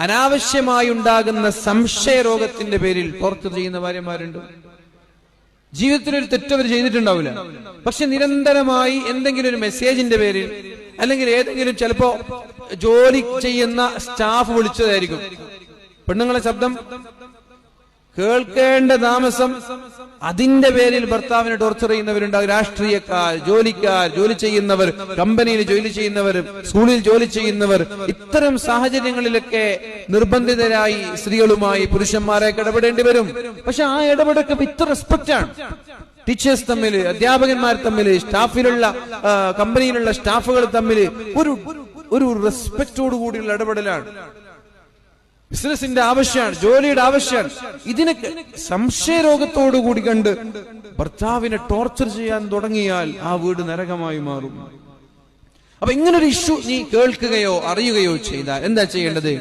അനാവശ്യമായി ഉണ്ടാകുന്ന സംശയരോഗത്തിന്റെ പേരിൽ ടോർച്ചർ ചെയ്യുന്ന ഭാര്യമാരുണ്ട്. ജീവിതത്തിൽ ഒരു തെറ്റവർ ചെയ്തിട്ടുണ്ടാവില്ല, പക്ഷെ നിരന്തരമായി എന്തെങ്കിലും ഒരു മെസ്സേജിന്റെ പേരിൽ അല്ലെങ്കിൽ ഏതെങ്കിലും ചിലപ്പോ ജോലി ചെയ്യുന്ന സ്റ്റാഫ് വിളിച്ചതായിരിക്കും, പെണ്ണുങ്ങളെ ശബ്ദം കേൾക്കേണ്ട താമസം, അതിന്റെ പേരിൽ ഭർത്താവിനെ ടോർച്ചർ ചെയ്യുന്നവരുണ്ടാകും. രാഷ്ട്രീയക്കാർ, ജോലിക്കാർ, ജോലി ചെയ്യുന്നവർ, കമ്പനിയിൽ ജോലി ചെയ്യുന്നവർ, സ്കൂളിൽ ജോലി ചെയ്യുന്നവർ, ഇത്തരം സാഹചര്യങ്ങളിലൊക്കെ നിർബന്ധിതരായി സ്ത്രീകളുമായി പുരുഷന്മാരൊക്കെ ഇടപെടേണ്ടി വരും. പക്ഷെ ആ ഇടപെടൊക്കെ വിത്ത് റെസ്പെക്റ്റ് ആണ്. ടീച്ചേഴ്സ് തമ്മിൽ, അധ്യാപകന്മാർ തമ്മിൽ, സ്റ്റാഫിലുള്ള കമ്പനിയിലുള്ള സ്റ്റാഫുകൾ തമ്മിൽ ഒരു റെസ്പെക്റ്റോട് കൂടിയുള്ള ഇടപെടലാണ്. ബിസിനസിന്റെ ആവശ്യമാണ്, ജോലിയുടെ ആവശ്യമാണ്. ഇതിനൊക്കെ സംശയരോഗത്തോടു കൂടി കണ്ട് ഭർത്താവിനെ ടോർച്ചർ ചെയ്യാൻ തുടങ്ങിയാൽ ആ വീട് നരകമായി മാറും. അപ്പൊ ഇങ്ങനൊരു ഇഷ്യൂ നീ കേൾക്കുകയോ അറിയുകയോ ചെയ്താൽ എന്താ ചെയ്യേണ്ടത്?